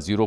0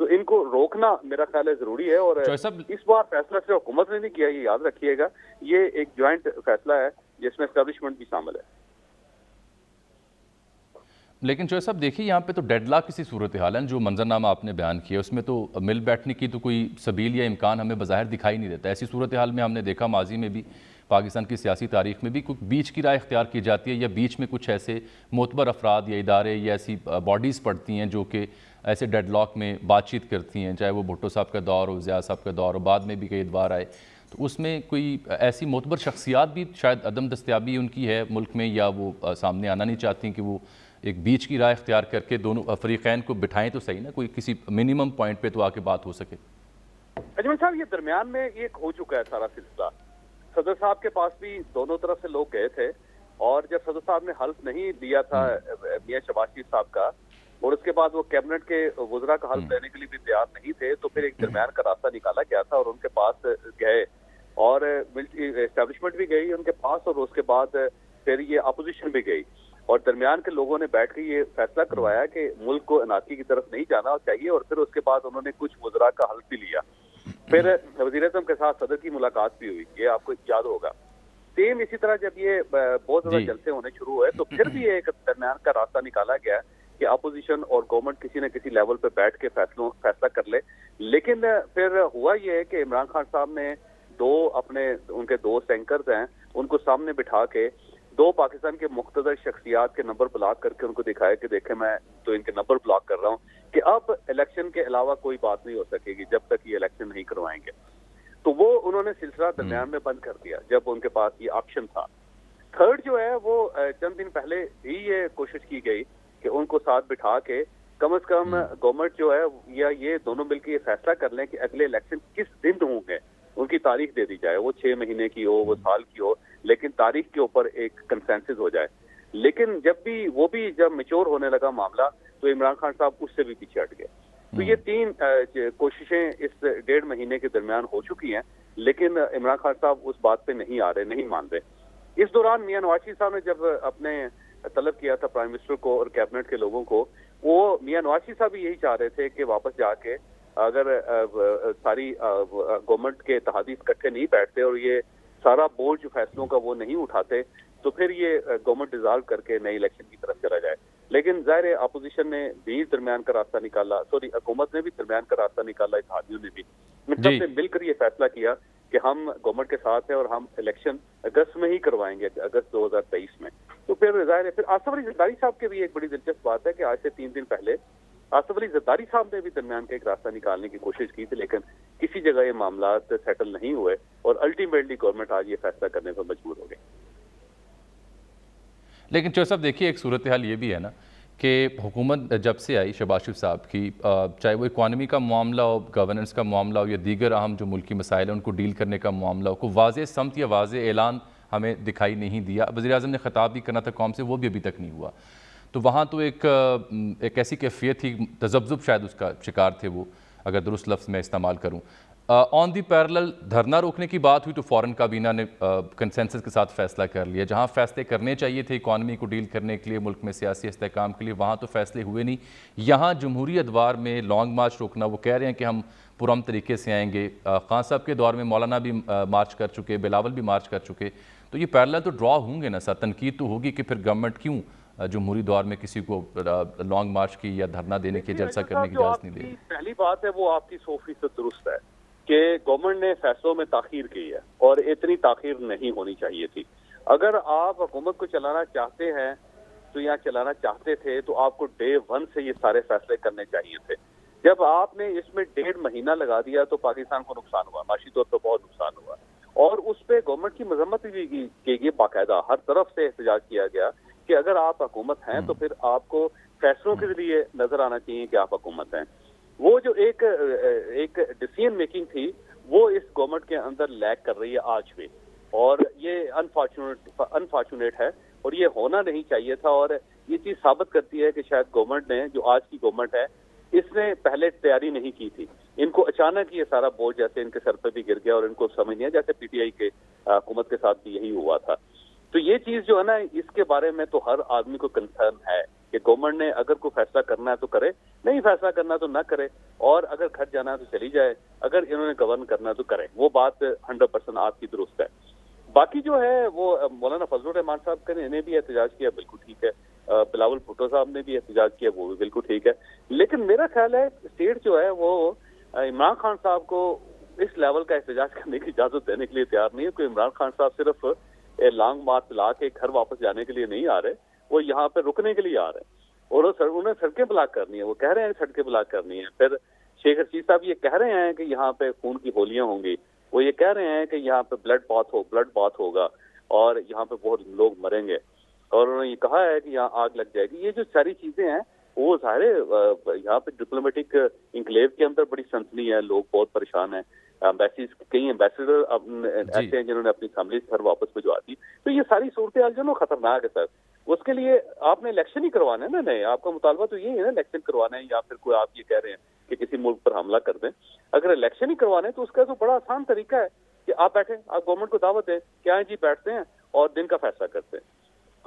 تو ان کو روکنا میرا خیال ہے ضروری ہے. اور اس بار فیصلہ صرف حکومت نے نہیں کیا, یہ یاد رکھیے گا, یہ ایک جوائنٹ فیصلہ ہے جس میں اسٹیبلشمنٹ بھی شامل ہے. لیکن چوہے صاحب دیکھیے یہاں پہ تو ڈیڈ لاک کسی صورتحال ہے جو منظرنامہ آپ نے بیان کیا اس میں تو مل بیٹھنے کی تو کوئی سبیل یا امکان ہمیں بظاہر دکھائی نہیں دیتا. ایسی صورتحال میں ہم نے دیکھا ماضی میں بھی پاکستان کی سیاسی تاریخ میں بھی کوئی بیچ کی رائے اختیار کی جاتی ہے یا بیچ میں کچھ ایسے معتبر افراد یا ادارے یا ایسی باڈیز پڑتی ہیں جو کہ ایسے ڈیڈ لاک میں بات چیت کرتی ہیں, چاہے وہ بھٹو صاحب کا دور ہو, ضیاء صاحب کا دور ہو, بعد میں بھی کئی ادوار آئے. تو اس میں کوئی ایسی معتبر شخصیات بھی شاید عدم دستیابی ان کی ہے ملک میں, یا وہ سامنے آنا نہیں چاہتی کہ وہ ایک بیچ کی رائے اختیار کر کے دونوں فریقین کو بٹھائیں تو صحیح نا, کوئی کسی منیمم پوائنٹ پہ تو آ کے بات ہو سکے. اجمل صاحب یہ درمیان میں ایک ہو چکا ہے سارا سلسلہ. صدر صاحب کے پاس بھی دونوں طرف سے لوگ گئے تھے, اور جب صدر صاحب نے حلف نہیں دیا تھا میاں شہباز شریف صاحب کا, اور اس کے بعد وہ کیبنٹ کے وزراء کا حلف دینے کے لیے بھی تیار نہیں تھے, تو پھر ایک درمیان کا راستہ نکالا گیا تھا اور ان کے پاس گئے, اور اسٹیبلشمنٹ بھی گئی ان کے پاس, اور اس کے بعد پھر یہ اپوزیشن بھی گئی, اور درمیان کے لوگوں نے بیٹھ کے یہ فیصلہ کروایا کہ ملک کو انارکی کی طرف نہیں جانا چاہیے, اور پھر اس کے بعد انہوں نے کچھ وزراء کا حلف بھی لیا. پھر وزیر اعظم کے ساتھ صدر کی ملاقات بھی ہوئی, یہ آپ کو یاد ہوگا. سیم اسی طرح جب یہ بہت زیادہ جلسے ہونے شروع ہوئے تو پھر بھی ایک درمیان کا راستہ نکالا گیا کہ اپوزیشن اور گورنمنٹ کسی نہ کسی لیول پہ بیٹھ کے فیصلہ کر لے. لیکن پھر ہوا یہ ہے کہ عمران خان صاحب نے ان کے دو اینکرز ہیں, ان کو سامنے بٹھا کے دو پاکستان کے مقتدر شخصیات کے نمبر بلاک کر کے ان کو دکھایا کہ دیکھیں میں تو ان کے نمبر بلاک کر رہا ہوں کہ اب الیکشن کے علاوہ کوئی بات نہیں ہو سکے گی جب تک یہ الیکشن نہیں کروائیں گے. تو وہ انہوں نے سلسلہ درمیان میں بند کر دیا جب ان کے پاس یہ آپشن تھا. تھرڈ جو ہے وہ چند دن پہلے بھی یہ کوشش کی گئی کہ ان کو ساتھ بٹھا کے کم از کم گورنمنٹ جو ہے یا یہ دونوں مل کے یہ فیصلہ کر لیں کہ اگلے الیکشن کس دن ہوں گے, ان کی تاریخ دے دی جائے, وہ 6 مہینے کی ہو, وہ سال کی ہو, لیکن تاریخ کے اوپر ایک کنسنسس ہو جائے. لیکن جب میچور ہونے لگا معاملہ تو عمران خان صاحب اس سے بھی پیچھے ہٹ گئے. تو یہ 3 کوششیں اس 1.5 مہینے کے درمیان ہو چکی ہیں, لیکن عمران خان صاحب اس بات پہ نہیں آ رہے, نہیں مان رہے. اس دوران میاں نواز شریف صاحب نے جب اپنے طلب کیا تھا پرائم منسٹر کو اور کیبنٹ کے لوگوں کو, وہ میاں نواز شریف صاحب بھی یہی چاہ رہے تھے کہ واپس جا کے اگر ساری گورنمنٹ کے اتحادی اکٹھے نہیں بیٹھتے اور یہ سارا بورڈ جو فیصلوں کا وہ نہیں اٹھاتے تو پھر یہ گورنمنٹ ڈیزالو کر کے نئی الیکشن کی طرف چلا جائے. لیکن ظاہر اپوزیشن نے بھی درمیان کا راستہ نکالا, حکومت نے بھی درمیان کا راستہ نکالا, اتحادیوں نے بھی سب نے مل کر یہ فیصلہ کیا کہ ہم گورنمنٹ کے ساتھ ہیں اور ہم الیکشن اگست میں ہی کروائیں گے, اگست 2023 میں. تو پھر ظاہر ہے پھر آصف علی زرداری صاحب کی بھی ایک بڑی دلچسپ بات ہے کہ آج سے 3 دن پہلے آصف علی زرداری صاحب نے بھی درمیان کا ایک راستہ نکالنے کی کوشش کی تھی, لیکن کسی جگہ یہ معاملات سیٹل نہیں ہوئے اور الٹیمیٹلی گورنمنٹ آج یہ فیصلہ کرنے پر مجبور ہو گئی. لیکن چوہے صاحب دیکھیے ایک صورتحال یہ بھی ہے نا کہ حکومت جب سے آئی شہباز شریف صاحب کی, چاہے وہ اکانومی کا معاملہ ہو, گورننس کا معاملہ ہو یا دیگر اہم جو ملکی مسائل ہیں ان کو ڈیل کرنے کا معاملہ ہو, کوئی واضح سمت یا واضح اعلان ہمیں دکھائی نہیں دیا. وزیر اعظم نے خطاب بھی کرنا تھا قوم سے, وہ بھی ابھی تک نہیں ہوا. تو وہاں تو ایک ایسی کیفیت تھی, تذبذب شاید اس کا شکار تھے وہ, اگر درست لفظ میں استعمال کروں. آن دی پیرلل دھرنا روکنے کی بات ہوئی تو فوراً کابینہ نے کنسنسس کے ساتھ فیصلہ کر لیا. جہاں فیصلے کرنے چاہیے تھے اکانومی کو ڈیل کرنے کے لیے, ملک میں سیاسی استحکام کے لیے, وہاں تو فیصلے ہوئے نہیں. یہاں جمہوری ادوار میں لانگ مارچ روکنا, وہ کہہ رہے ہیں کہ ہم پرامن طریقے سے آئیں گے. خان صاحب کے دور میں مولانا بھی مارچ کر چکے, بلاول بھی مارچ کر چکے. تو یہ پیرلل تو ڈرا ہوں گے نا سر, تنقید تو ہوگی کہ پھر گورنمنٹ کیوں جمہوری دور میں کسی کو لانگ مارچ کی یا دھرنا دینے کی, جلسہ کرنے کی اجازت نہیں دے. پہلی بات ہے وہ آپ کی 100% درست ہے کہ گورنمنٹ نے فیصلوں میں تاخیر کی ہے اور اتنی تاخیر نہیں ہونی چاہیے تھی. اگر آپ حکومت کو چلانا چاہتے ہیں تو یا چلانا چاہتے تھے تو آپ کو ڈے 1 سے یہ سارے فیصلے کرنے چاہیے تھے. جب آپ نے اس میں 1.5 مہینہ لگا دیا تو پاکستان کو نقصان ہوا, معاشی طور پر بہت نقصان ہوا, اور اس پہ گورنمنٹ کی مذمت بھی کی گئی, باقاعدہ ہر طرف سے احتجاج کیا گیا کہ اگر آپ حکومت ہیں تو پھر آپ کو فیصلوں کے ذریعے نظر آنا چاہیے کہ آپ حکومت ہیں. وہ جو ایک ڈیسیژن میکنگ تھی وہ اس گورنمنٹ کے اندر لیک کر رہی ہے آج بھی, اور یہ انفارچونیٹ ہے اور یہ ہونا نہیں چاہیے تھا. اور یہ چیز ثابت کرتی ہے کہ شاید گورنمنٹ نے, جو آج کی گورنمنٹ ہے, اس نے پہلے تیاری نہیں کی تھی. ان کو اچانک یہ سارا بوجھ جیسے ان کے سر پہ بھی گر گیا اور ان کو سمجھ نہیں, جیسے پی ٹی آئی کے حکومت کے ساتھ بھی یہی ہوا تھا. تو یہ چیز جو ہے نا اس کے بارے میں تو ہر آدمی کو کنسرن ہے کہ گورنمنٹ نے اگر کوئی فیصلہ کرنا ہے تو کرے, نہیں فیصلہ کرنا تو نہ کرے, اور اگر گھر جانا ہے تو چلی جائے, اگر انہوں نے گورن کرنا ہے تو کرے. وہ بات 100% آپ کی درست ہے. باقی جو ہے وہ مولانا فضل الرحمان صاحب نے بھی احتجاج کیا, بالکل ٹھیک ہے. بلاول بھٹو صاحب نے بھی احتجاج کیا, وہ بھی بالکل ٹھیک ہے. لیکن میرا خیال ہے اسٹیٹ جو ہے وہ عمران خان صاحب کو اس لیول کا احتجاج کرنے کی اجازت دینے کے لیے تیار نہیں ہے. کوئی عمران خان صاحب صرف لانگ مارچ لا کے گھر واپس جانے کے لیے نہیں آ رہے, وہ یہاں پہ رکنے کے لیے آ رہے ہیں, اور انہیں سڑکیں بلاک کرنی ہے. وہ کہہ رہے ہیں سڑکیں بلاک کرنی ہے. پھر شیخ رشید صاحب یہ کہہ رہے ہیں کہ یہاں پہ خون کی ہولیاں ہوں گی. وہ یہ کہہ رہے ہیں کہ یہاں پہ بلڈ بات ہوگا اور یہاں پہ بہت لوگ مریں گے, اور انہوں نے یہ کہا ہے کہ یہاں آگ لگ جائے گی. یہ جو ساری چیزیں ہیں وہ ظاہر ہے یہاں پہ ڈپلومیٹک انکلیو کے اندر بڑی سنسنی ہے, لوگ بہت پریشان ہیں. کئی ایمبیسڈر ایسے ہیں جنہوں نے اپنی فیملی گھر واپس بھجوا دی. تو یہ ساری صورتحال جو نا خطرناک ہے سر. اس کے لیے آپ نے الیکشن ہی کروانا ہے نا. نہیں, آپ کا مطالبہ تو یہی ہے نا الیکشن کروانا ہے, یا پھر کوئی آپ یہ کہہ رہے ہیں کہ کسی ملک پر حملہ کر دیں. اگر الیکشن ہی کروانا ہے تو اس کا تو بڑا آسان طریقہ ہے کہ آپ بیٹھیں, آپ گورنمنٹ کو دعوت دیں کہ آئیں جی بیٹھتے ہیں اور دن کا فیصلہ کرتے ہیں.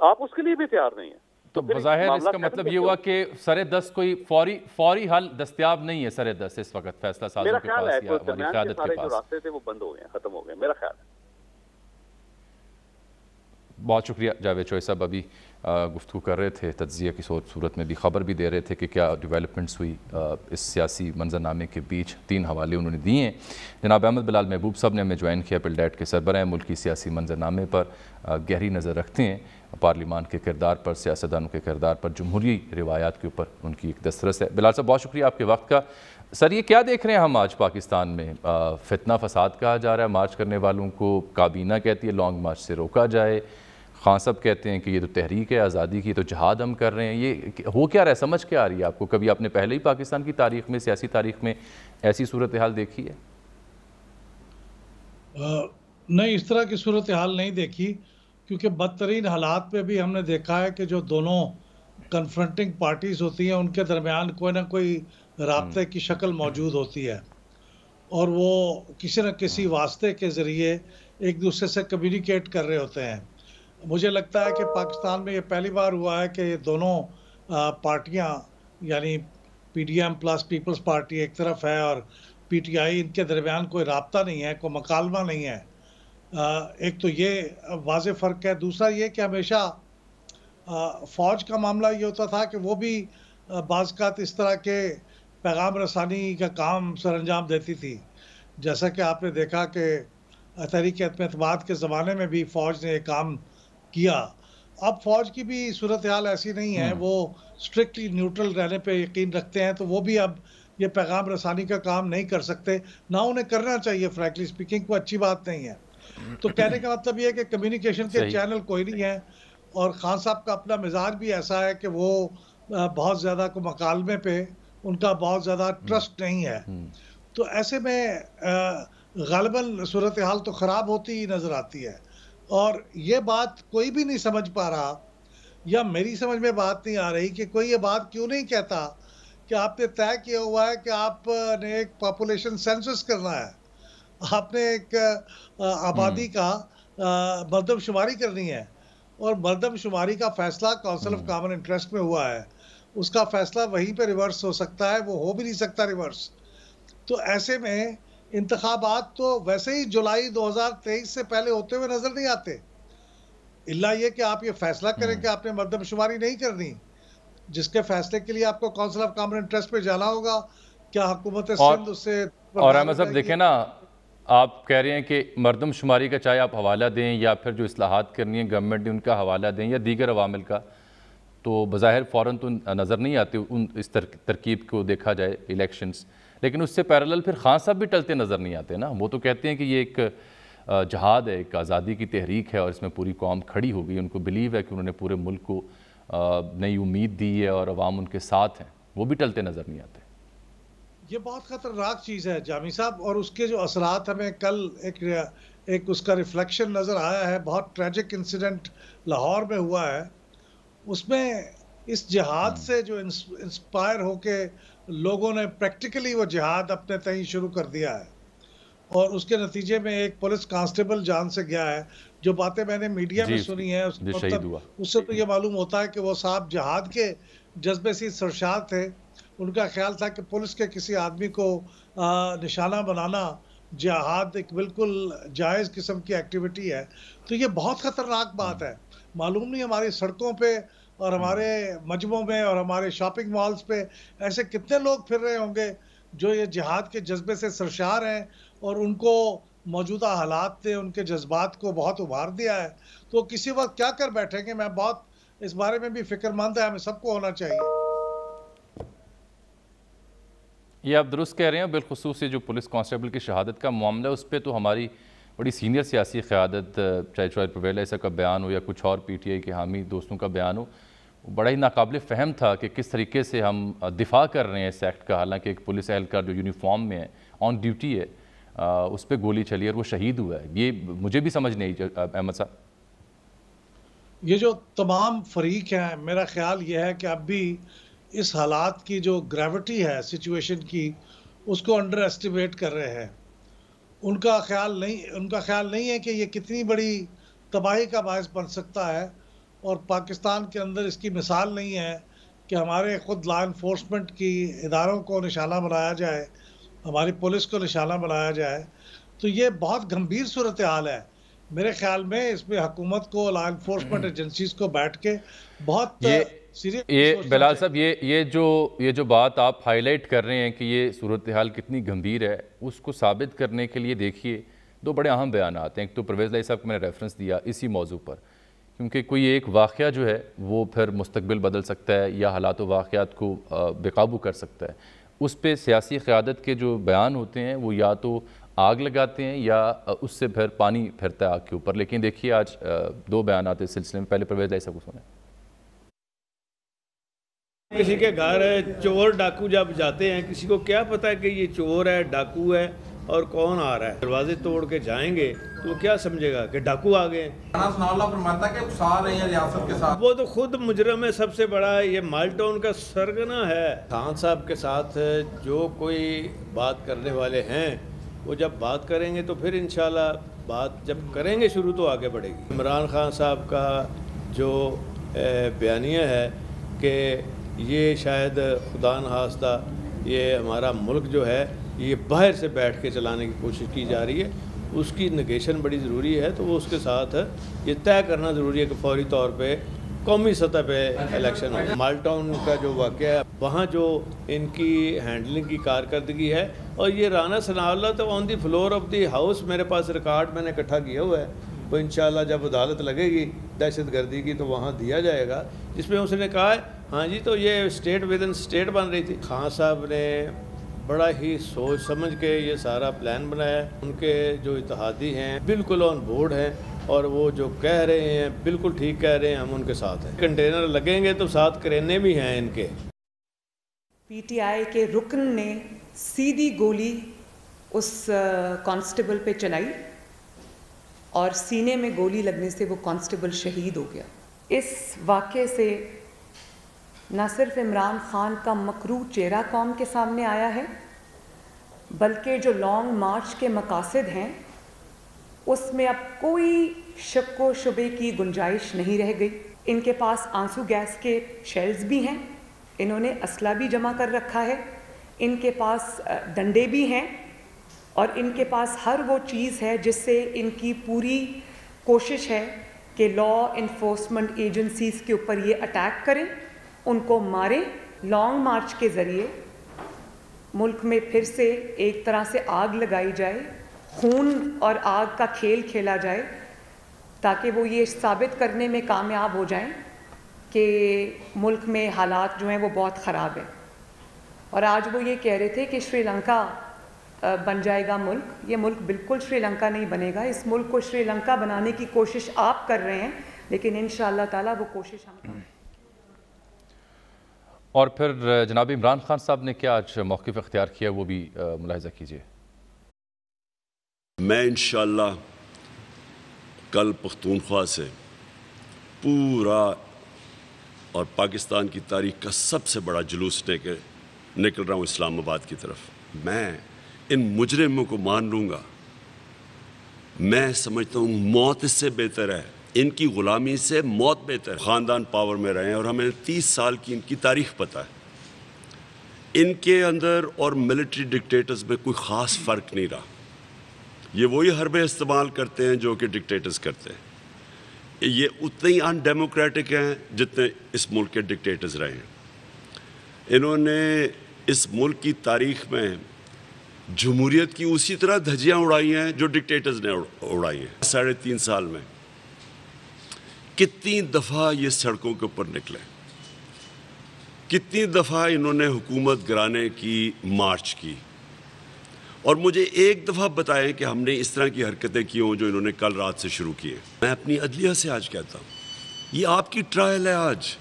آپ اس کے لیے بھی تیار نہیں ہیں. تو بظاہر اس کا مطلب یہ ہوا کہ سر دست کوئی فوری حل دستیاب نہیں ہے. سر دست اس وقت فیصلہ سازوں کے پاس یا ولی قیادت کے پاس جو راستے تھے وہ بند ہو گئے ہیں, ختم ہو گئے, میرا خیال ہے. بہت شکریہ جاوید چوہے صاحب. ابھی گفتگو کر رہے تھے, تجزیہ کی صورت میں بھی خبر بھی دے رہے تھے کہ کیا ڈیولپمنٹس ہوئی اس سیاسی منظرنامے کے بیچ. 3 حوالے انہوں نے دیے ہیں. جناب احمد بلال محبوب صاحب نے ہمیں جوائن کیا, پلڈیٹ کے سربراہ, ملکی سیاسی منظرنامے پر گہری نظر رکھتے ہیں, پارلیمان کے کردار پر, سیاستدانوں کے کردار پر, جمہوری روایات کے اوپر ان کی ایک دسترس ہے. بلال صاحب بہت شکریہ آپ کے وقت کا. سر یہ کیا دیکھ رہے ہیں ہم آج پاکستان میں؟ فتنہ فساد کہا جا رہا ہے, مارچ کرنے والوں کو کابینہ کہتی ہے لانگ مارچ سے روکا جائے, خان صاحب کہتے ہیں کہ یہ تو تحریک ہے آزادی کی, تو جہاد ہم کر رہے ہیں. یہ ہو کیا رہا ہے, سمجھ کیا آ رہی ہے آپ کو؟ کبھی آپ نے پہلے ہی پاکستان کی تاریخ میں, سیاسی تاریخ میں ایسی صورتحال دیکھی ہے؟ نہیں, اس طرح کی صورتحال نہیں دیکھی, کیونکہ بدترین حالات میں بھی ہم نے دیکھا ہے کہ جو دونوں کنفرنٹنگ پارٹیز ہوتی ہیں ان کے درمیان کوئی نہ کوئی رابطے کی شکل موجود ہوتی ہے, اور وہ کسی نہ کسی واسطے کے ذریعے ایک دوسرے سے کمیونیکیٹ کر رہے ہوتے ہیں. مجھے لگتا ہے کہ پاکستان میں یہ پہلی بار ہوا ہے کہ یہ دونوں پارٹیاں, یعنی P D M plus Peoples Party ایک طرف ہے اور پی ٹی آئی, ان کے درمیان کوئی رابطہ نہیں ہے, کوئی مکالمہ نہیں ہے. ایک تو یہ واضح فرق ہے. دوسرا یہ کہ ہمیشہ فوج کا معاملہ یہ ہوتا تھا کہ وہ بھی بعض اوقات اس طرح کے پیغام رسانی کا کام سر انجام دیتی تھی, جیسا کہ آپ نے دیکھا کہ تحریک اعتماد کے زمانے میں بھی فوج نے یہ کام کیا. اب فوج کی بھی صورتحال ایسی نہیں ہے, وہ اسٹرکٹلی نیوٹرل رہنے پہ یقین رکھتے ہیں, تو وہ بھی اب یہ پیغام رسانی کا کام نہیں کر سکتے, نہ انہیں کرنا چاہیے. فرینکلی اسپیکنگ کوئی اچھی بات نہیں ہے. تو کہنے کا مطلب یہ ہے کہ کمیونیکیشن کے چینل کوئی نہیں ہے, اور خان صاحب کا اپنا مزاج بھی ایسا ہے کہ وہ بہت زیادہ کو مکالمے پہ ان کا بہت زیادہ ٹرسٹ نہیں ہے. تو ایسے میں غالباً صورتحال تو خراب ہوتی ہی نظر آتی ہے, اور یہ بات کوئی بھی نہیں سمجھ پا رہا, یا میری سمجھ میں بات نہیں آ رہی کہ کوئی یہ بات کیوں نہیں کہتا کہ آپ نے طے کیا ہوا ہے کہ آپ نے ایک پاپولیشن سینسس کرنا ہے, آپ نے ایک آبادی کا مردم شماری کرنی ہے, اور مردم شماری کا فیصلہ کونسل آف کامن انٹرسٹ میں ہوا ہے. اس کا فیصلہ وہیں پہ ریورس ہو سکتا ہے, وہ ہو بھی نہیں سکتا ریورس. تو ایسے میں انتخابات تو ویسے ہی جولائی 2023 سے پہلے ہوتے ہوئے نظر نہیں آتے, الا یہ کہ آپ یہ فیصلہ کریں کہ آپ نے مردم شماری نہیں کرنی, جس کے فیصلے کے لیے آپ کو کونسل آف کامن انٹرسٹ پہ جانا ہوگا. کیا حکومت سندھ اس سے اور احمد صاحب دیکھیں نا, آپ کہہ رہے ہیں کہ مردم شماری کا چاہے آپ حوالہ دیں یا پھر جو اصلاحات کرنی ہے گورنمنٹ نے ان کا حوالہ دیں یا دیگر عوامل کا, تو بظاہر فوراً تو نظر نہیں آتے اس ترکیب کو دیکھا جائے الیکشنز. لیکن اس سے پیرالل پھر خان صاحب بھی ٹلتے نظر نہیں آتے نا. وہ تو کہتے ہیں کہ یہ ایک جہاد ہے, ایک آزادی کی تحریک ہے, اور اس میں پوری قوم کھڑی ہو گئی. ان کو بلیو ہے کہ انہوں نے پورے ملک کو نئی امید دی ہے اور عوام ان کے ساتھ ہیں. وہ بھی ٹلتے نظر نہیں آتے. یہ بہت خطرناک چیز ہے جامی صاحب, اور اس کے جو اثرات ہمیں کل ایک اس کا ریفلیکشن نظر آیا ہے. بہت ٹریجک انسیڈنٹ لاہور میں ہوا ہے. اس میں اس جہاد سے جو انسپائر ہو کے لوگوں نے پریکٹیکلی وہ جہاد اپنے تئیں شروع کر دیا ہے, اور اس کے نتیجے میں ایک پولیس کانسٹیبل جان سے گیا ہے. جو باتیں میں نے میڈیا میں جی سنی ہیں اس جو شہید ہوا اس سے تو یہ معلوم ہوتا ہے کہ وہ صاحب جہاد کے جذبے سے سرشار تھے. ان کا خیال تھا کہ پولیس کے کسی آدمی کو نشانہ بنانا جہاد ایک بالکل جائز قسم کی ایکٹیویٹی ہے. تو یہ بہت خطرناک بات ہے. معلوم نہیں ہماری سڑکوں پہ اور ہمارے مجمعوں میں اور ہمارے شاپنگ مالز پہ ایسے کتنے لوگ پھر رہے ہوں گے جو یہ جہاد کے جذبے سے سرشار ہیں اور ان کو موجودہ حالات نے ان کے جذبات کو بہت ابھار دیا ہے. تو کسی وقت کیا کر بیٹھیں گے. میں بہت اس بارے میں بھی فکر مند ہے. ہمیں سب کو ہونا چاہیے. یہ آپ درست کہہ رہے ہیں. بالخصوص یہ جو پولیس کانسٹیبل کی شہادت کا معاملہ اس پہ تو ہماری بڑی سینئر سیاسی قیادت چاہے شاہد پرویز عیسیٰ کا بیان ہو یا کچھ اور پی ٹی آئی کے حامی دوستوں کا بیان ہو, بڑا ہی ناقابل فہم تھا کہ کس طریقے سے ہم دفاع کر رہے ہیں اس ایکٹ کا. حالانکہ ایک پولیس اہلکار جو یونیفارم میں ہے, آن ڈیوٹی ہے, اس پہ گولی چلی اور وہ شہید ہوا ہے. یہ مجھے بھی سمجھ نہیں احمد صاحب. یہ جو تمام فریق ہیں, میرا خیال یہ ہے کہ اب بھی اس حالات کی جو گریوٹی ہے سچویشن کی, اس کو انڈر ایسٹیمیٹ کر رہے ہیں. ان کا خیال نہیں ہے کہ یہ کتنی بڑی تباہی کا باعث بن سکتا ہے. اور پاکستان کے اندر اس کی مثال نہیں ہے کہ ہمارے خود لا انفورسمنٹ کی اداروں کو نشانہ بنایا جائے, ہماری پولیس کو نشانہ بنایا جائے. تو یہ بہت گمبھیر صورتحال ہے. میرے خیال میں اس میں حکومت کو, لا انفورسمنٹ ایجنسیز کو بیٹھ کے بہت یہ بلال صاحب یہ جو بات آپ ہائی لائٹ کر رہے ہیں کہ یہ صورتحال کتنی گمبھیر ہے, اس کو ثابت کرنے کے لیے دیکھیے دو بڑے اہم بیانات ہیں. ایک تو پرویز عیسیٰ صاحب کو میں نے ریفرنس دیا اسی موضوع پر, کیونکہ کوئی ایک واقعہ جو ہے وہ پھر مستقبل بدل سکتا ہے یا حالات و واقعات کو بے قابو کر سکتا ہے. اس پہ سیاسی قیادت کے جو بیان ہوتے ہیں وہ یا تو آگ لگاتے ہیں یا اس سے پھر پانی پھرتا ہے آگ کے اوپر. لیکن دیکھیے آج دو بیانات اس سلسلے میں. پہلے پرویز عیسیٰ کو سنیں. کسی کے گھر چور ڈاکو جب جاتے ہیں, کسی کو کیا پتا ہے کہ یہ چور ہے, ڈاکو ہے اور کون آ رہا ہے. دروازے توڑ کے جائیں گے تو کیا سمجھے گا کہ ڈاکو آ گئے. وہ تو خود مجرم ہے سب سے بڑا. یہ مالٹون کا سرگنا ہے. خان صاحب کے ساتھ جو کوئی بات کرنے والے ہیں وہ جب بات کریں گے تو پھر انشاءاللہ بات جب کریں گے شروع تو آگے بڑھے گی. عمران خان صاحب کا جو بیانیہ ہے کہ یہ شاید خدا نخواستہ یہ ہمارا ملک جو ہے یہ باہر سے بیٹھ کے چلانے کی کوشش کی جا رہی ہے, اس کی نگیشن بڑی ضروری ہے. تو وہ اس کے ساتھ یہ طے کرنا ضروری ہے کہ فوری طور پہ قومی سطح پہ الیکشن ہو. مالٹاؤن کا جو واقعہ ہے وہاں جو ان کی ہینڈلنگ کی کارکردگی ہے, اور یہ رانا ثناء اللہ تو آن دی فلور آف دی ہاؤس, میرے پاس ریکارڈ میں نے اکٹھا کیا ہوا ہے, وہ انشاءاللہ جب عدالت لگے گی دہشت گردی کی تو وہاں دیا جائے گا, جس میں اس نے کہا ہے ہاں جی تو یہ اسٹیٹ ود ان اسٹیٹ بن رہی تھی. خان صاحب نے بڑا ہی سوچ سمجھ کے یہ سارا پلان بنایا ہے. ان کے جو اتحادی ہیں بالکل آن بورڈ ہیں, اور وہ جو کہہ رہے ہیں بالکل ٹھیک کہہ رہے ہیں, ہم ان کے ساتھ ہیں. کنٹینر لگیں گے تو ساتھ کرینے بھی ہیں ان کے. پی ٹی آئی کے رکن نے سیدھی گولی اس کانسٹیبل پہ چلائی اور سینے میں گولی لگنے سے وہ کانسٹیبل شہید ہو گیا. اس واقعے سے نہ صرف عمران خان کا مکروہ چہرہ قوم کے سامنے آیا ہے, بلکہ جو لانگ مارچ کے مقاصد ہیں اس میں اب کوئی شک و شبے کی گنجائش نہیں رہ گئی. ان کے پاس آنسو گیس کے شیلز بھی ہیں, انہوں نے اسلحہ بھی جمع کر رکھا ہے, ان کے پاس ڈنڈے بھی ہیں, اور ان کے پاس ہر وہ چیز ہے جس سے ان کی پوری کوشش ہے کہ لا انفورسمنٹ ایجنسیز کے اوپر یہ اٹیک کریں, ان کو ماریں. لانگ مارچ کے ذریعے ملک میں پھر سے ایک طرح سے آگ لگائی جائے, خون اور آگ کا کھیل کھیلا جائے, تاکہ وہ یہ ثابت کرنے میں کامیاب ہو جائیں کہ ملک میں حالات جو ہیں وہ بہت خراب ہیں. اور آج وہ یہ کہہ رہے تھے کہ سری لنکا بن جائے گا ملک. یہ ملک بالکل سری لنکا نہیں بنے گا. اس ملک کو سری لنکا بنانے کی کوشش آپ کر رہے ہیں, لیکن انشاءاللہ تعالیٰ وہ کوشش ہم کریں. اور پھر جناب عمران خان صاحب نے کیا آج موقف اختیار کیا وہ بھی ملاحظہ کیجیے. میں انشاءاللہ کل پختونخوا سے پورا اور پاکستان کی تاریخ کا سب سے بڑا جلوس نکل رہا ہوں اسلام آباد کی طرف. میں ان مجرموں کو مان لوں گا, میں سمجھتا ہوں موت اس سے بہتر ہے، ان کی غلامی سے موت بہتر ہے۔ خاندان پاور میں رہے ہیں اور ہمیں 30 سال کی ان کی تاریخ پتہ ہے، ان کے اندر اور ملٹری ڈکٹیٹرز میں کوئی خاص فرق نہیں رہا۔ یہ وہی حربیں استعمال کرتے ہیں جو کہ ڈکٹیٹرز کرتے ہیں، یہ اتنے ہی ان ڈیموکریٹک ہیں جتنے اس ملک کے ڈکٹیٹرز رہے ہیں۔ انہوں نے اس ملک کی تاریخ میں جمہوریت کی اسی طرح دھجیاں اڑائی ہیں جو ڈکٹیٹرز نے اڑائی ہیں۔ 3.5 سال میں کتنی دفعہ یہ سڑکوں کے اوپر نکلے، کتنی دفعہ انہوں نے حکومت گرانے کی مارچ کی، اور مجھے ایک دفعہ بتائیں کہ ہم نے اس طرح کی حرکتیں کی ہوں جو انہوں نے کل رات سے شروع کی ہیں۔ میں اپنی عدلیہ سے آج کہتا ہوں، یہ آپ کی ٹرائل ہے آج،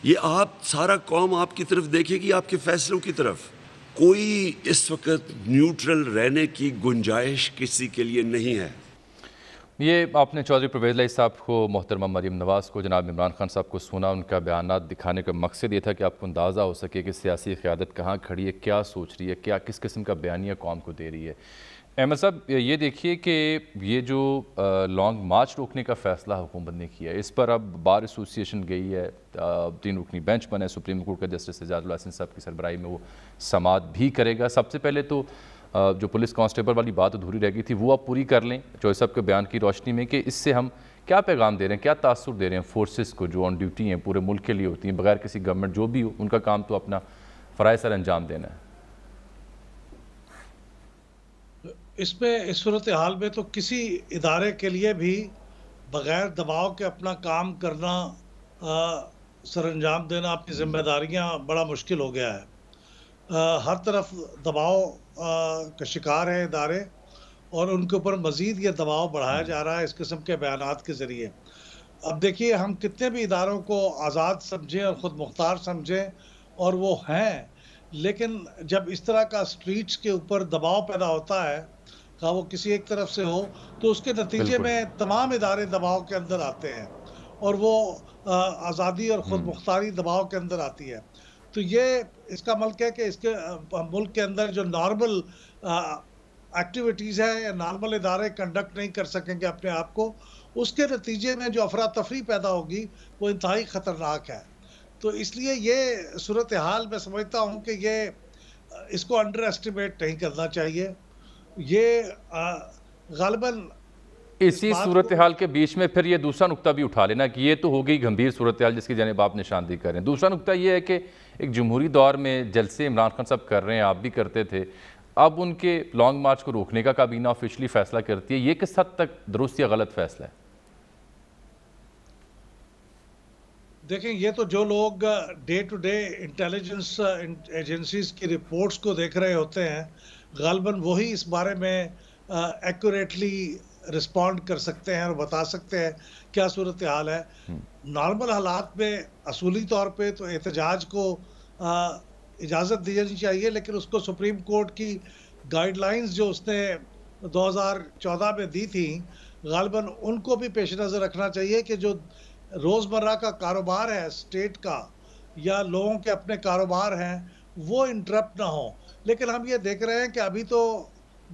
یہ آپ سارا قوم آپ کی طرف دیکھے گی، آپ کے فیصلوں کی طرف۔ کوئی اس وقت نیوٹرل رہنے کی گنجائش کسی کے لیے نہیں ہے۔ یہ آپ نے چودھری پرویز الہی صاحب کو، محترمہ مریم نواز کو، جناب عمران خان صاحب کو سنا، ان کا بیانات دکھانے کا مقصد یہ تھا کہ آپ کو اندازہ ہو سکے کہ سیاسی قیادت کہاں کھڑی ہے، کیا سوچ رہی ہے، کیا کس قسم کا بیانیہ قوم کو دے رہی ہے۔ احمد صاحب یہ دیکھیے کہ یہ جو لانگ مارچ روکنے کا فیصلہ حکومت نے کیا ہے، اس پر اب بار ایسوسی ایشن گئی ہے، 3 رکنی بینچ بنا ہے، سپریم کورٹ کا جسٹس اعجاز الحسن صاحب کی سربراہی میں وہ سماعت بھی کرے گا۔ سب سے پہلے تو جو پولیس کانسٹیبل والی بات ادھوری رہ گئی تھی وہ آپ پوری کر لیں چوہدری صاحب کے بیان کی روشنی میں، کہ اس سے ہم کیا پیغام دے رہے ہیں، کیا تاثر دے رہے ہیں فورسز کو جو آن ڈیوٹی ہیں، پورے ملک کے لیے ہوتی ہیں، بغیر کسی گورنمنٹ جو بھی ہو ان کا کام تو اپنا فرائض سر انجام دینا ہے۔ اس میں اس صورتحال میں تو کسی ادارے کے لیے بھی بغیر دباؤ کے اپنا کام کرنا، سر انجام دینا، اپنی ذمہ داریاں بڑا مشکل ہو گیا ہے۔ ہر طرف دباؤ کا شکار ہے ادارے، اور ان کے اوپر مزید یہ دباؤ بڑھایا جا رہا ہے اس قسم کے بیانات کے ذریعے۔ اب دیکھیے، ہم کتنے بھی اداروں کو آزاد سمجھیں اور خود مختار سمجھیں، اور وہ ہیں، لیکن جب اس طرح کا سٹریٹس کے اوپر دباؤ پیدا ہوتا ہے، کہ وہ کسی ایک طرف سے ہو، تو اس کے نتیجے میں تمام ادارے دباؤ کے اندر آتے ہیں، اور وہ آزادی اور خود مختاری دباؤ کے اندر آتی ہے۔ تو یہ اس کا ملک ہے کہ اس کے ملک کے اندر جو نارمل ایکٹیویٹیز ہیں یا نارمل ادارے کنڈکٹ نہیں کر سکیں گے اپنے آپ کو، اس کے نتیجے میں جو افراتفری پیدا ہوگی وہ انتہائی خطرناک ہے۔ تو اس لیے یہ صورتحال میں سمجھتا ہوں کہ یہ اس کو انڈر ایسٹیمیٹ نہیں کرنا چاہیے۔ یہ غالباً اسی صورتحال کے بیچ میں پھر یہ دوسرا نقطہ بھی اٹھا لینا کہ یہ تو ہو گئی گھمبیر صورتحال جس کی جانب آپ نشاندہی کر رہے ہیں۔ دوسرا نقطہ یہ ہے کہ ایک جمہوری دور میں جلسے عمران خان صاحب کر رہے ہیں، آپ بھی کرتے تھے، اب ان کے لانگ مارچ کو روکنے کا کابینہ آفیشلی فیصلہ کرتی ہے، یہ کس حد تک درست یا غلط فیصلہ ہے؟ دیکھیں، یہ تو جو لوگ day to day intelligence agencies کی رپورٹس کو دیکھ رہے ہوتے ہیں، غالباً وہی اس بارے میں ایکوریٹلی رسپونڈ کر سکتے ہیں اور بتا سکتے ہیں کیا صورتحال ہے۔ نارمل حالات میں اصولی طور پہ تو احتجاج کو اجازت دی جانی چاہیے، لیکن اس کو سپریم کورٹ کی گائیڈ لائنز جو اس نے 2014 میں دی تھیں، غالباً ان کو بھی پیش نظر رکھنا چاہیے کہ جو روزمرہ کا کاروبار ہے اسٹیٹ کا یا لوگوں کے اپنے کاروبار ہیں وہ انٹرپٹ نہ ہوں۔ لیکن ہم یہ دیکھ رہے ہیں کہ ابھی تو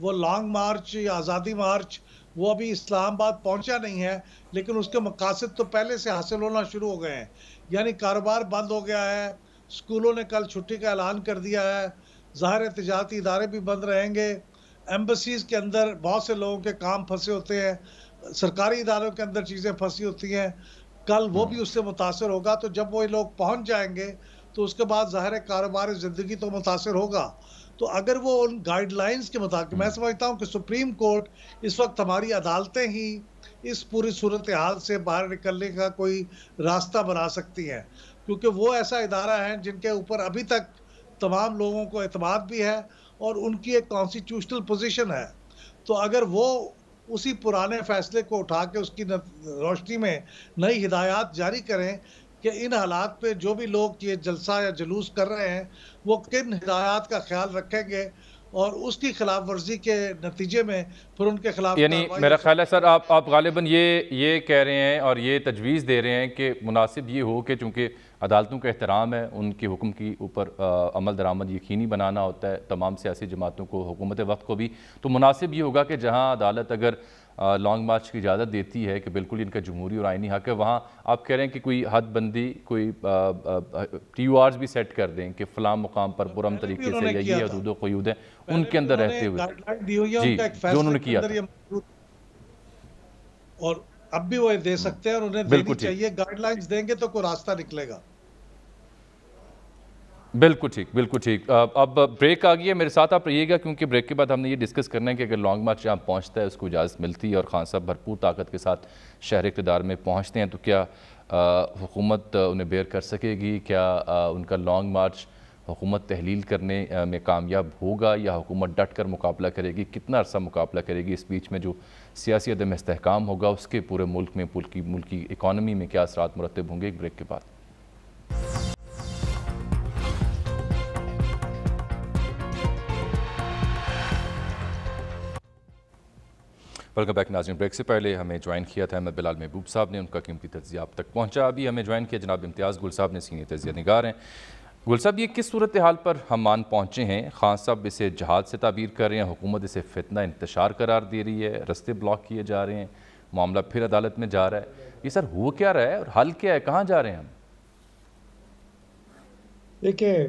وہ لانگ مارچ یا آزادی مارچ وہ ابھی اسلام آباد پہنچا نہیں ہے، لیکن اس کے مقاصد تو پہلے سے حاصل ہونا شروع ہو گئے ہیں۔ یعنی کاروبار بند ہو گیا ہے، اسکولوں نے کل چھٹی کا اعلان کر دیا ہے، ظاہر تجارتی ادارے بھی بند رہیں گے، ایمبسیز کے اندر بہت سے لوگوں کے کام پھنسے ہوتے ہیں، سرکاری اداروں کے اندر چیزیں پھنسی ہوتی ہیں، کل وہ بھی اس سے متاثر ہوگا۔ تو جب وہ لوگ پہنچ جائیں گے تو اس کے بعد ظاہر کاروبار زندگی تو متاثر ہوگا۔ تو اگر وہ ان گائیڈ لائنز کے مطابق، میں سمجھتا ہوں کہ سپریم کورٹ اس وقت ہماری عدالتیں ہی اس پوری صورتحال سے باہر نکلنے کا کوئی راستہ بنا سکتی ہیں، کیونکہ وہ ایسا ادارہ ہیں جن کے اوپر ابھی تک تمام لوگوں کو اعتماد بھی ہے اور ان کی ایک کانسٹیٹیوشنل پوزیشن ہے۔ تو اگر وہ اسی پرانے فیصلے کو اٹھا کے اس کی روشنی میں نئی ہدایات جاری کریں کہ ان حالات پہ جو بھی لوگ یہ جلسہ یا جلوس کر رہے ہیں وہ کن ہدایات کا خیال رکھیں گے، اور اس کی خلاف ورزی کے نتیجے میں پھر ان کے خلاف، یعنی میرا خیال ہے سر آپ غالباً یہ کہہ رہے ہیں اور یہ تجویز دے رہے ہیں کہ مناسب یہ ہو کہ چونکہ عدالتوں کا احترام ہے، ان کے حکم کی اوپر عمل درآمد یقینی بنانا ہوتا ہے تمام سیاسی جماعتوں کو، حکومت وقت کو بھی. تو مناسب یہ ہوگا کہ جہاں عدالت اگر لانگ مارچ کی اجازت دیتی ہے کہ بالکل ان کا جمہوری اور آئینی حق ہے، وہاں آپ کہہ رہے ہیں کہ کوئی حد بندی، کوئی ٹی یو آرز بھی سیٹ کر دیں کہ فلاں مقام پر پرامن طریقے سے، یا یہ حدود و قیود ہیں ان کے اندر رہتے ہوئے. جی، جو انہوں نے کیا تھا. اور اب بھی وہ دے سکتے ہیں اور انہیں دینی چاہیے. گائیڈ لائنز دیں گے تو کوئی راستہ نکلے گا. بالکل ٹھیک، بالکل ٹھیک. اب بریک آ گئی ہے، میرے ساتھ آپ رہیے گا کیونکہ بریک کے بعد ہم نے یہ ڈسکس کرنا ہے کہ اگر لانگ مارچ یہاں پہنچتا ہے، اس کو اجازت ملتی ہے اور خان صاحب بھرپور طاقت کے ساتھ شہر اقتدار میں پہنچتے ہیں، تو کیا حکومت انہیں بیئر کر سکے گی؟ کیا ان کا لانگ مارچ حکومت تحلیل کرنے میں کامیاب ہوگا، یا حکومت ڈٹ کر مقابلہ کرے گی؟ کتنا عرصہ مقابلہ کرے گی؟ اس بیچ میں جو سیاسی عدم استحکام ہوگا اس کے پورے ملک میں، ملکی اکانومی میں کیا اثرات مرتب ہوں گے؟ ایک بریک کے بعد. ویلکم بیک ناظرین. بریک سے پہلے ہمیں جوائن کیا تھا احمد بلال محبوب صاحب نے، ان کا قیمتی تجزیہ آپ تک پہنچا. ابھی ہمیں جوائن کیا جناب امتیاز گل صاحب نے، سینئر تجزیہ نگار ہیں. گل صاحب، یہ کس صورتحال پر ہم مان پہنچے ہیں؟ خان صاحب اسے جہاد سے تعبیر کر رہے ہیں، حکومت اسے فتنہ انتشار قرار دے رہی ہے، رستے بلاک کیے جا رہے ہیں، معاملہ پھر عدالت میں جا رہا ہے. یہ سر ہو کیا رہا ہے اور حل کیا ہے؟ کہاں جا رہے ہیں ہم؟ دیکھیں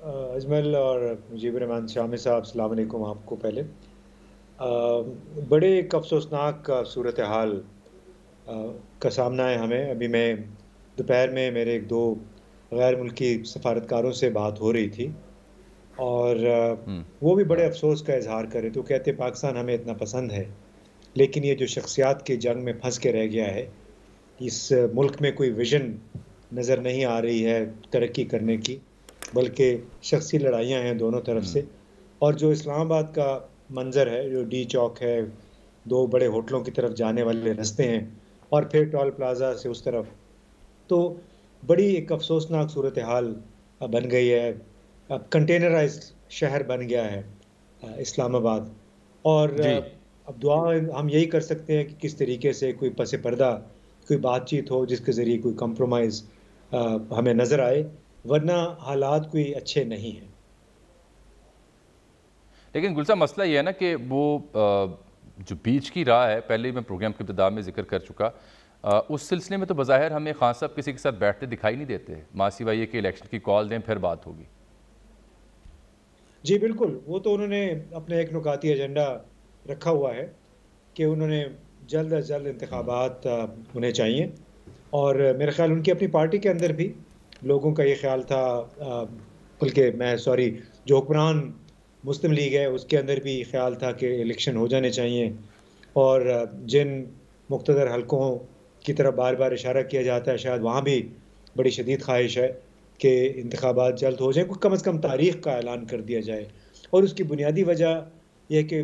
اجمل اور مجیب الرحمان شامی صاحب، السلام علیکم آپ کو. پہلے بڑے ایک افسوسناک صورتحال کا سامنا ہے ہمیں. ابھی میں دوپہر میں میرے ایک دو غیر ملکی سفارتکاروں سے بات ہو رہی تھی اور وہ بھی بڑے افسوس کا اظہار کرے. تو کہتے پاکستان ہمیں اتنا پسند ہے، لیکن یہ جو شخصیات کے جنگ میں پھنس کے رہ گیا ہے، اس ملک میں کوئی ویژن نظر نہیں آ رہی ہے ترقی کرنے کی، بلکہ شخصی لڑائیاں ہیں دونوں طرف سے. اور جو اسلام آباد کا منظر ہے، جو ڈی چوک ہے، دو بڑے ہوٹلوں کی طرف جانے والے رستے ہیں، اور پھر ٹول پلازا سے اس طرف، تو بڑی ایک افسوسناک صورتحال بن گئی ہے. اب کنٹینرائزڈ شہر بن گیا ہے اسلام آباد. اور اب دعا ہم یہی کر سکتے ہیں کہ کس طریقے سے کوئی پس پردہ کوئی بات چیت ہو جس کے ذریعے کوئی کمپرومائز ہمیں نظر آئے، ورنہ حالات کوئی اچھے نہیں ہیں. لیکن گل صاحب، مسئلہ یہ ہے نا کہ وہ جو بیچ کی راہ ہے، پہلے میں پروگرام کے ابتدا میں ذکر کر چکا، اس سلسلے میں تو بظاہر ہمیں خان صاحب کسی کے ساتھ بیٹھتے دکھائی نہیں دیتے، ماں سوائے یہ کہ الیکشن کی کال دیں پھر بات ہوگی. جی بالکل، وہ تو انہوں نے اپنے ایک نکاتی ایجنڈا رکھا ہوا ہے کہ انہوں نے جلد از جلد انتخابات انہیں چاہیے. اور میرا خیال ان کی اپنی پارٹی کے اندر بھی لوگوں کا یہ خیال تھا، بلکہ جو حکمران مسلم لیگ ہے اس کے اندر بھی خیال تھا کہ الیکشن ہو جانے چاہیے. اور جن مقتدر حلقوں کی طرف بار بار اشارہ کیا جاتا ہے، شاید وہاں بھی بڑی شدید خواہش ہے کہ انتخابات جلد ہو جائیں، کم از کم تاریخ کا اعلان کر دیا جائے. اور اس کی بنیادی وجہ یہ کہ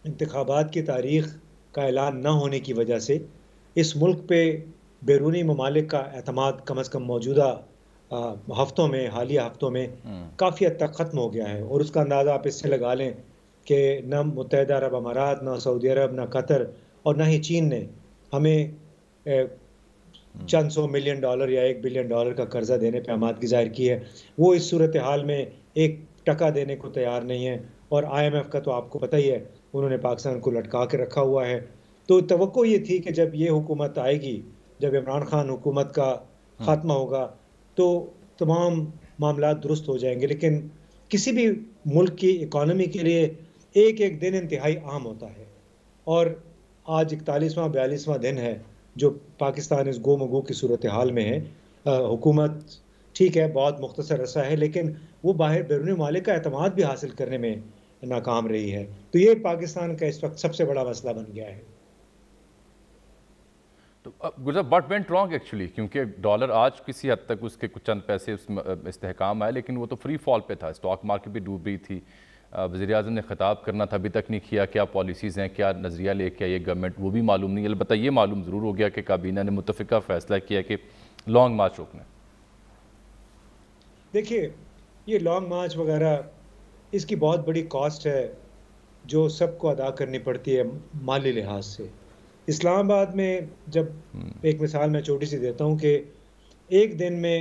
انتخابات کی تاریخ کا اعلان نہ ہونے کی وجہ سے اس ملک پہ بیرونی ممالک کا اعتماد کم از کم موجودہ ہفتوں میں، حالیہ ہفتوں میں کافی حد تک ختم ہو گیا ہے. اور اس کا اندازہ آپ اس سے لگا لیں کہ نہ متحدہ عرب امارات، نہ سعودی عرب، نہ قطر اور نہ ہی چین نے ہمیں چند $100 ملین یا $1 بلین کا قرضہ دینے پہ آمادگی ظاہر کی ہے. وہ اس صورتحال میں ایک ٹکا دینے کو تیار نہیں ہے. اور IMF کا تو آپ کو پتہ ہی ہے، انہوں نے پاکستان کو لٹکا کے رکھا ہوا ہے. تو توقع یہ تھی کہ جب یہ حکومت آئے گی، جب عمران خان حکومت کا خاتمہ ہوگا، تو تمام معاملات درست ہو جائیں گے. لیکن کسی بھی ملک کی اکانومی کے لیے ایک ایک دن انتہائی اہم ہوتا ہے. اور آج 41واں 42واں دن ہے جو پاکستان اس گو مگو کی صورتحال میں ہے. حکومت ٹھیک ہے بہت مختصر عرصہ ہے، لیکن وہ باہر بیرونی ممالک کا اعتماد بھی حاصل کرنے میں ناکام رہی ہے. تو یہ پاکستان کا اس وقت سب سے بڑا مسئلہ بن گیا ہے. تو واٹ وینٹ رانگ ایکچولی، کیونکہ ڈالر آج کسی حد تک اس کے کچھ چند پیسے اس میں استحکام آئے، لیکن وہ تو فری فال پہ تھا، اسٹاک مارکیٹ بھی ڈوب رہی تھی. وزیر اعظم نے خطاب کرنا تھا، ابھی تک نہیں کیا. کیا پالیسیز ہیں، کیا نظریہ لے کے یہ گورنمنٹ، وہ بھی معلوم نہیں. البتہ یہ معلوم ضرور ہو گیا کہ کابینہ نے متفقہ فیصلہ کیا کہ لانگ مارچ روکنا ہے. دیکھیے یہ لانگ مارچ وغیرہ اس کی بہت بڑی کاسٹ ہے جو سب کو ادا کرنی پڑتی ہے مالی لحاظ سے. اسلام آباد میں جب ایک مثال میں چھوٹی سی دیتا ہوں کہ ایک دن میں